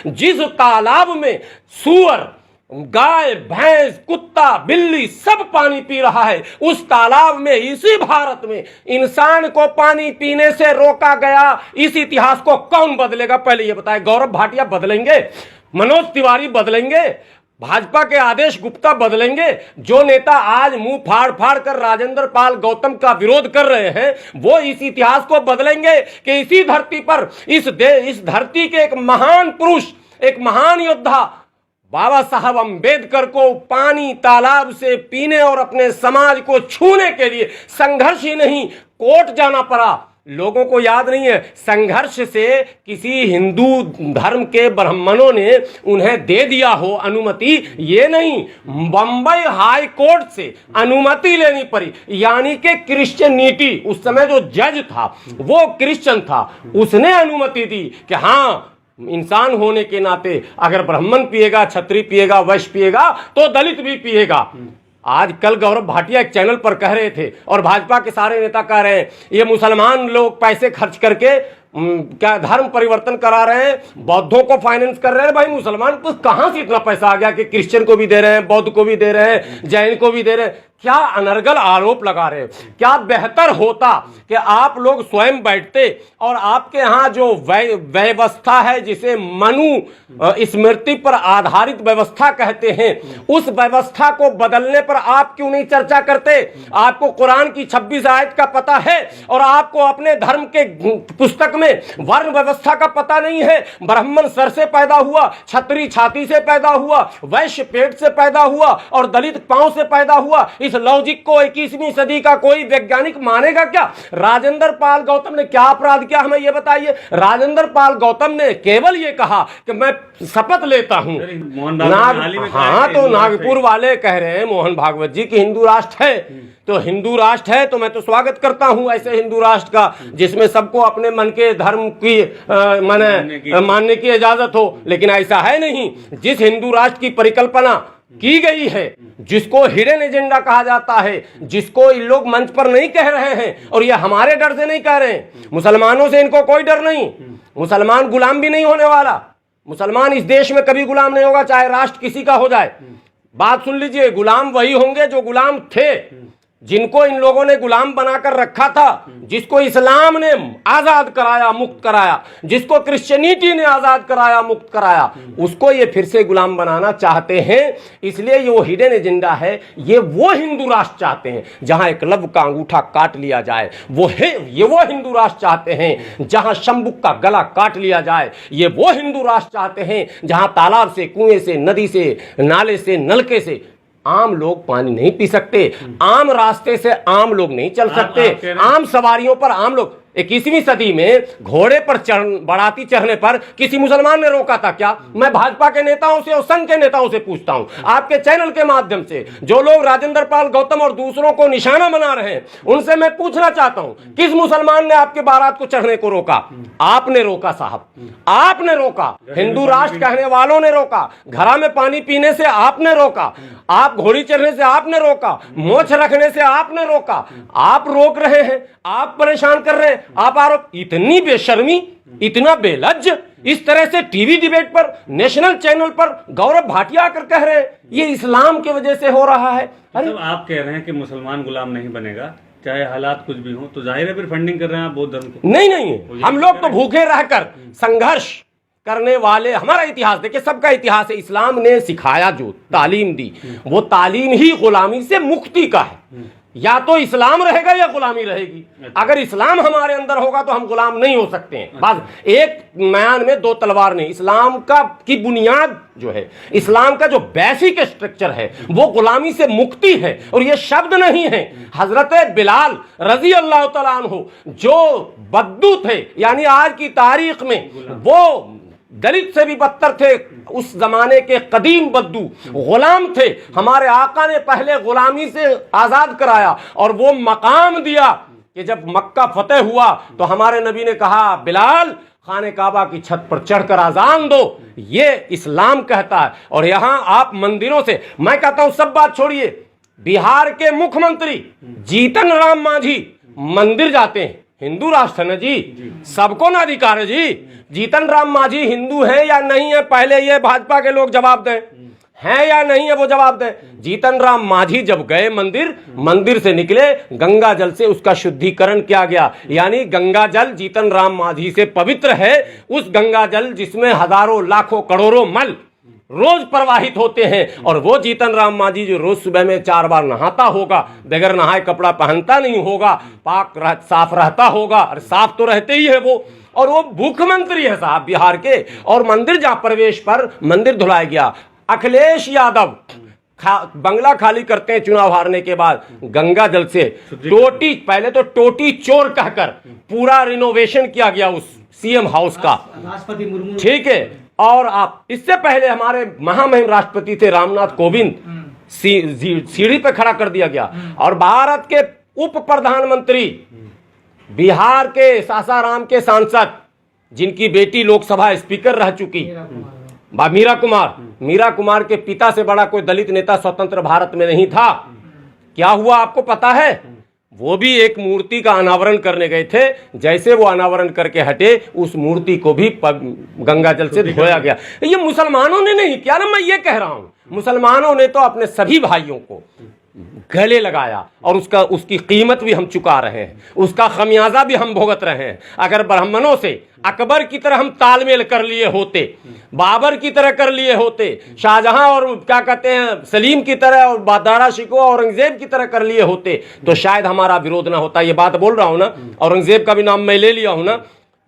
जिस तालाब में सूअर, गाय, भैंस, कुत्ता, बिल्ली सब पानी पी रहा है, उस तालाब में, इसी भारत में इंसान को पानी पीने से रोका गया। इस इतिहास को कौन बदलेगा? पहले ये बताए। गौरव भाटिया बदलेंगे? मनोज तिवारी बदलेंगे? भाजपा के आदेश गुप्ता बदलेंगे? जो नेता आज मुंह फाड़ फाड़ कर राजेंद्र पाल गौतम का विरोध कर रहे हैं, वो इस इतिहास को बदलेंगे कि इसी धरती पर, इस धरती के एक महान पुरुष, एक महान योद्धा बाबा साहब अंबेडकर को पानी तालाब से पीने और अपने समाज को छूने के लिए संघर्ष ही नहीं, कोर्ट जाना पड़ा। लोगों को याद नहीं है, संघर्ष से किसी हिंदू धर्म के ब्राह्मणों ने उन्हें दे दिया हो अनुमति, ये नहीं, बंबई हाई कोर्ट से अनुमति लेनी पड़ी। यानी कि क्रिश्चियनिटी, उस समय जो जज था वो क्रिश्चियन था, उसने अनुमति दी कि हाँ, इंसान होने के नाते अगर ब्राह्मण पिएगा, क्षत्रिय पिएगा, वैश्य पिएगा, तो दलित भी पिएगा। आज कल गौरव भाटिया एक चैनल पर कह रहे थे और भाजपा के सारे नेता कह रहे हैं, ये मुसलमान लोग पैसे खर्च करके क्या धर्म परिवर्तन करा रहे हैं, बौद्धों को फाइनेंस कर रहे हैं। भाई मुसलमान को कहां से इतना पैसा आ गया कि क्रिश्चियन को भी दे रहे हैं, बौद्ध को भी दे रहे हैं, जैन को भी दे रहे हैं? क्या अनर्गल आरोप लगा रहे हैं। क्या बेहतर होता कि आप लोग स्वयं बैठते और आपके यहाँ जो व्यवस्था है, जिसे मनु स्मृति पर आधारित व्यवस्था कहते हैं, उस व्यवस्था को बदलने पर आप क्यों नहीं चर्चा करते? आपको कुरान की 26 आयत का पता है और आपको अपने धर्म के पुस्तक में वर्ण व्यवस्था का पता नहीं है। ब्राह्मण सर से पैदा हुआ, क्षत्रिय छाती से पैदा हुआ, वैश्य पेट से पैदा हुआ और दलित पांव से पैदा हुआ। इस लॉजिक को 21वीं सदी का कोई वैज्ञानिक मानेगा क्या? राजेंद्र पाल गौतम ने क्या अपराध किया, हमें यह बताइए। राजेंद्र पाल गौतम ने केवल यह कहा कि मैं शपथ लेता हूं। हाँ, तो नागपुर वाले कह रहे हैं मोहन भागवत जी की हिंदू राष्ट्र है, तो हिंदू राष्ट्र है तो मैं तो स्वागत करता हूं ऐसे हिंदू राष्ट्र का, जिसमें सबको अपने मन के धर्म की मानने की इजाजत हो। लेकिन ऐसा है नहीं। जिस हिंदू राष्ट्र की परिकल्पना की गई है, जिसको हिडन एजेंडा कहा जाता है, जिसको इन लोग मंच पर नहीं कह रहे हैं, और ये हमारे डर से नहीं कह रहे हैं, मुसलमानों से इनको कोई डर नहीं। मुसलमान गुलाम भी नहीं होने वाला। मुसलमान इस देश में कभी गुलाम नहीं होगा, चाहे राष्ट्र किसी का हो जाए। बात सुन लीजिए, गुलाम वही होंगे जो गुलाम थे, जिनको इन लोगों ने गुलाम बनाकर रखा था, जिसको इस्लाम ने आजाद कराया, मुक्त कराया, जिसको क्रिश्चियनिटी ने आजाद कराया, मुक्त कराया, उसको ये फिर से गुलाम बनाना चाहते हैं। इसलिए ये वो हिडन एजेंडा है। ये वो हिंदू राष्ट्र चाहते हैं जहां एकलव्य का अंगूठा काट लिया जाए, ये वो हिंदू राष्ट्र चाहते हैं जहां शंबुक का गला काट लिया जाए। ये वो हिंदू राष्ट्र चाहते हैं जहां तालाब से, कुएं से, नदी से, नाले से, नलके से आम लोग पानी नहीं पी सकते, आम रास्ते से आम लोग नहीं चल सकते, आम सवारियों पर आम लोग। 21वीं सदी में घोड़े पर बाराती चढ़ने पर किसी मुसलमान ने रोका था क्या? मैं भाजपा के नेताओं से और संघ के नेताओं से पूछता हूं, आपके चैनल के माध्यम से जो लोग राजेंद्र पाल गौतम और दूसरों को निशाना बना रहे हैं, उनसे मैं पूछना चाहता हूं, किस मुसलमान ने आपके बारात को चढ़ने को रोका? आपने रोका साहब, आपने रोका। हिंदू राष्ट्र कहने वालों ने रोका, घड़ा में पानी पीने से आपने रोका, आप घोड़ी चढ़ने से आपने रोका, मोछ रखने से आपने रोका। आप रोक रहे हैं, आप परेशान कर रहे हैं, आप आरोप। इतनी बेशर्मी, इतना बेलज्ज, इस तरह से टीवी डिबेट पर, नेशनल चैनल पर गौरव भाटिया आकर कह रहे हैं ये इस्लाम की वजह से हो रहा है। अरे आप कह रहे हैं कि मुसलमान गुलाम नहीं बनेगा, चाहे हालात कुछ भी हो, तो जाहिर है फिर फंडिंग कर रहे हैं आप बौद्ध धर्म की। नहीं, हम लोग तो भूखे रहकर संघर्ष करने वाले, हमारा इतिहास देखिए, सबका इतिहास है। इस्लाम ने सिखाया, जो तालीम दी, वो तालीम ही गुलामी से मुक्ति का है। या तो इस्लाम रहेगा या गुलामी रहेगी। अगर इस्लाम हमारे अंदर होगा तो हम गुलाम नहीं हो सकते हैं। बस एक म्यान में दो तलवार नहीं। इस्लाम का की बुनियाद जो है, इस्लाम का जो बेसिक स्ट्रक्चर है, वो गुलामी से मुक्ति है। और ये शब्द नहीं है। हजरत बिलाल रजी अल्लाह तआला अन्हु जो बद्दू थे, यानी आज की तारीख में वो दलित से भी बदतर थे, उस जमाने के कदीम बद्दू गुलाम थे। हमारे आका ने पहले गुलामी से आजाद कराया और वो मकाम दिया कि जब मक्का फतेह हुआ तो हमारे नबी ने कहा, बिलाल खाने काबा की छत पर चढ़कर आजान दो। ये इस्लाम कहता है। और यहां आप मंदिरों से, मैं कहता हूं सब बात छोड़िए, बिहार के मुख्यमंत्री जीतन राम मांझी मंदिर जाते हैं, हिंदू राष्ट्र है ना जी, सबको ना अधिकार है जी। जीतन राम मांझी हिंदू है या नहीं है, पहले ये भाजपा के लोग जवाब दें, है या नहीं है वो जवाब दें। जीतन राम मांझी जब गए मंदिर से निकले, गंगा जल से उसका शुद्धिकरण किया गया, यानी गंगा जल जीतन राम मांझी से पवित्र है। उस गंगा जल जिसमें हजारों लाखों करोड़ों मल रोज प्रवाहित होते हैं, और वो जीतन राम मांझी जो रोज सुबह में 4 बार नहाता होगा, बगैर नहाए कपड़ा पहनता नहीं होगा, साफ रहता होगा, और साफ तो रहते ही है वो, और वो मुख्यमंत्री है साहब बिहार के, और मंदिर जहां प्रवेश पर मंदिर धुलाया गया। अखिलेश यादव बंगला खाली करते हैं चुनाव हारने के बाद, गंगा जल से टोटी, पहले तो टोटी चोर कहकर पूरा रिनोवेशन किया गया उस सीएम हाउस का, राष्ट्रपति मुर्मू, ठीक है। और आप इससे पहले हमारे महामहिम राष्ट्रपति थे रामनाथ कोविंद, सीढ़ी पे खड़ा कर दिया गया। और भारत के उप प्रधानमंत्री, बिहार के सासाराम के सांसद, जिनकी बेटी लोकसभा स्पीकर रह चुकी, मीरा कुमार के पिता से बड़ा कोई दलित नेता स्वतंत्र भारत में नहीं था। क्या हुआ आपको पता है? वो भी एक मूर्ति का अनावरण करने गए थे, जैसे वो अनावरण करके हटे, उस मूर्ति को भी गंगा जल से धोया गया। ये मुसलमानों ने नहीं किया ना, मैं ये कह रहा हूं, मुसलमानों ने तो अपने सभी भाइयों को गले लगाया, और उसकी कीमत भी हम चुका रहे हैं, उसका खमियाजा भी हम भुगत रहे हैं। अगर ब्राह्मणों से अकबर की तरह हम तालमेल कर लिए होते, बाबर की तरह कर लिए होते, शाहजहां और क्या कहते हैं सलीम की तरह, और दारा शिकोह औरंगजेब की तरह कर लिए होते, तो शायद हमारा विरोध ना होता। ये बात बोल रहा हूं ना, औरंगजेब का भी नाम मैं ले लिया हूं ना।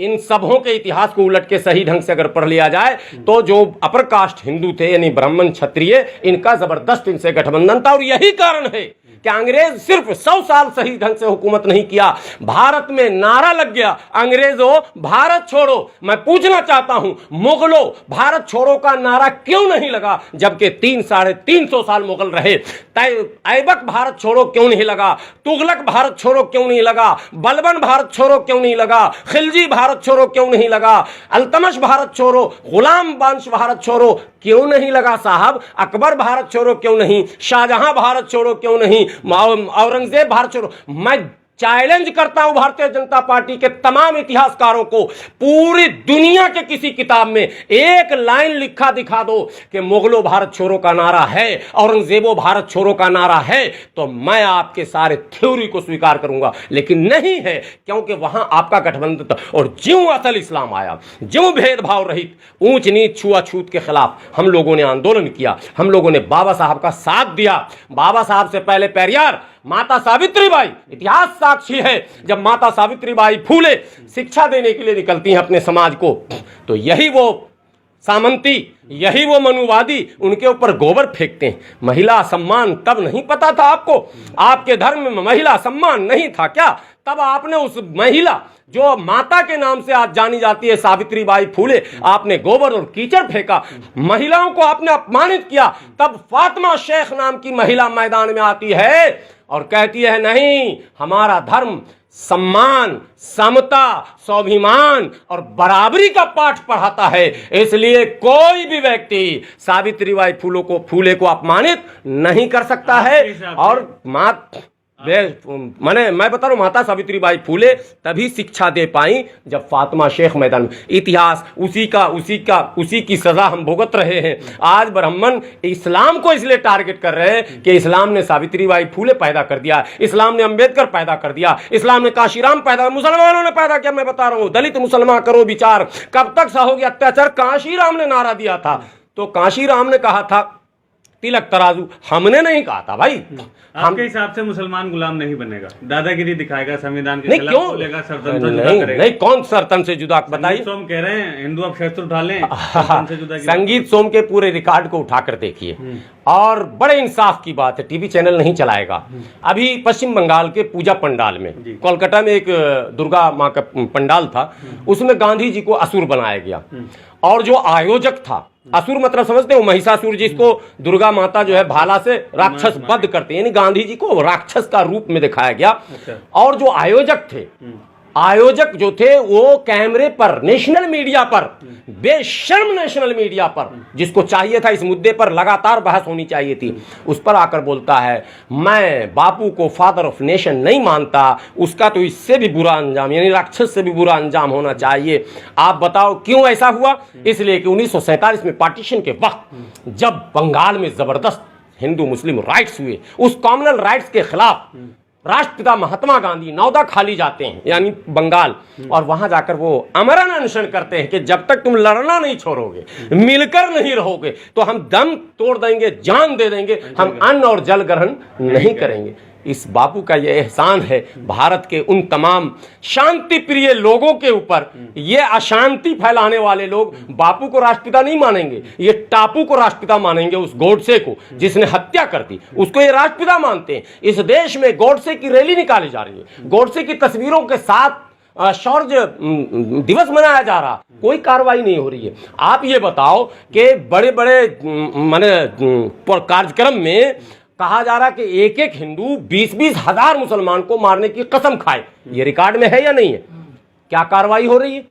इन सबों के इतिहास को उलट के सही ढंग से अगर पढ़ लिया जाए, तो जो अपर कास्ट हिंदू थे, यानी ब्राह्मण क्षत्रिय, इनका जबरदस्त इनसे गठबंधन था। और यही कारण है कि अंग्रेज सिर्फ 100 साल सही ढंग से हुकूमत नहीं किया, भारत में नारा लग गया, अंग्रेजों भारत छोड़ो। मैं पूछना चाहता हूं, मुगलों भारत छोड़ो का नारा क्यों नहीं लगा, जबकि 300-350 साल मुगल रहे? ऐबक भारत छोड़ो क्यों नहीं लगा? तुगलक भारत छोड़ो क्यों नहीं लगा? बलबन भारत छोड़ो क्यों नहीं लगा? खिलजी भारत छोड़ो क्यों नहीं लगा? अल्तमश भारत छोड़ो, गुलाम वंश भारत छोड़ो क्यों नहीं लगा साहब? अकबर भारत छोड़ो क्यों नहीं? शाहजहां भारत छोड़ो क्यों नहीं? औरंगजेब भारत छोड़ो। मैं चैलेंज करता हूं भारतीय जनता पार्टी के तमाम इतिहासकारों को, पूरी दुनिया के किसी किताब में एक लाइन लिखा दिखा दो कि मुगलों भारत छोड़ो का नारा है, औरंगजेबो भारत छोड़ो का नारा है, तो मैं आपके सारे थ्योरी को स्वीकार करूंगा। लेकिन नहीं है, क्योंकि वहां आपका गठबंधन था। और ज्यों असल इस्लाम आया, ज्यों भेदभाव रहित, ऊंच नीच छुआछूत के खिलाफ हम लोगों ने आंदोलन किया, हम लोगों ने बाबा साहब का साथ दिया। बाबा साहब से पहले पेरियार, माता सावित्रीबाई, इतिहास साक्षी है, जब माता सावित्रीबाई फूले शिक्षा देने के लिए निकलती हैं अपने समाज को, तो यही वो सामंती, यही वो मनुवादी उनके ऊपर गोबर फेंकते हैं। महिला सम्मान तब नहीं पता था आपको? आपके धर्म में महिला सम्मान नहीं था क्या? तब आपने उस महिला जो माता के नाम से आज जानी जाती है, सावित्रीबाई फूले, आपने गोबर और कीचड़ फेंका, महिलाओं को आपने अपमानित किया। तब फातिमा शेख नाम की महिला मैदान में आती है और कहती है, नहीं, हमारा धर्म सम्मान, समता, स्वाभिमान और बराबरी का पाठ पढ़ाता है, इसलिए कोई भी व्यक्ति सावित्रीबाई फूले को अपमानित नहीं कर सकता है। और मैं बता रहा हूं, माता सावित्रीबाई फूले तभी शिक्षा दे पाई जब फातिमा शेख मैदान में। इतिहास उसी की सजा हम भुगत रहे हैं। आज ब्राह्मण इस्लाम को इसलिए टारगेट कर रहे हैं कि इस्लाम ने सावित्रीबाई फूले पैदा कर दिया, इस्लाम ने अंबेडकर पैदा कर दिया, इस्लाम ने काशीराम पैदा, मुसलमानों ने पैदा किया। मैं बता रहा हूं, दलित मुसलमान करो विचार, कब तक सहोगे अत्याचार? काशीराम ने नारा दिया था, तो काशीराम ने कहा था तिलक तराजू, हमने नहीं कहा था भाई। आपके हिसाब से मुसलमान गुलाम नहीं बनेगा, दादागिरी दिखाएगा, संविधान के नहीं, खिलाफ क्यों? बोलेगा, सरतन से जुदा करेगा। नहीं, कौन सरतन से जुदा? बताइए। सोम कह रहे हैं हिंदू अब शस्त्र उठा लें, सरतन से जुदा। संगीत सोम के पूरे रिकॉर्ड को उठाकर देखिए, और बड़े इंसाफ की बात है, टीवी चैनल नहीं चलाएगा। अभी पश्चिम बंगाल के पूजा पंडाल में, कोलकाता में एक दुर्गा माँ का पंडाल था, उसमें गांधी जी को असुर बनाया गया, और जो आयोजक था, असुर मतलब समझते हो, महिषासुर, जिसको दुर्गा माता जो है भाला से राक्षस वध करते हैं, यानी गांधी जी को राक्षस का रूप में दिखाया गया। और जो आयोजक थे आयोजक जो थे वो कैमरे पर, नेशनल मीडिया पर, बेशर्म नेशनल मीडिया पर, जिसको चाहिए था इस मुद्दे पर लगातार बहस होनी चाहिए थी, उस पर आकर बोलता है मैं बापू को फादर ऑफ नेशन नहीं मानता, उसका तो इससे भी बुरा अंजाम, यानी राक्षस से भी बुरा अंजाम होना चाहिए। आप बताओ क्यों ऐसा हुआ? इसलिए कि 1947 में पार्टीशन के वक्त जब बंगाल में जबरदस्त हिंदू मुस्लिम राइट्स हुए, उस कॉमनल राइट्स के खिलाफ राष्ट्रपिता महात्मा गांधी नौदा खाली जाते हैं, यानी बंगाल, और वहां जाकर वो अमरण अनशन करते हैं कि जब तक तुम लड़ना नहीं छोड़ोगे, मिलकर नहीं रहोगे, तो हम दम तोड़ देंगे, जान दे देंगे, हम अन्न और जल ग्रहण नहीं करेंगे। इस बापू का ये एहसान है भारत के उन तमाम शांति प्रिय लोगों के ऊपर। ये अशांति फैलाने वाले लोग बापू को राष्ट्रपिता नहीं मानेंगे, ये टापू को राष्ट्रपिता मानेंगे, उस गोडसे को जिसने हत्या कर दी, उसको ये राष्ट्रपिता मानते हैं। इस देश में गोडसे की रैली निकाली जा रही है, गोडसे की तस्वीरों के साथ शौर्य दिवस मनाया जा रहा, कोई कार्रवाई नहीं हो रही है। आप ये बताओ कि बड़े बड़े माने कार्यक्रम में कहा जा रहा कि एक एक हिंदू 20-20 हजार मुसलमान को मारने की कसम खाए, ये रिकॉर्ड में है या नहीं है? क्या कार्रवाई हो रही है?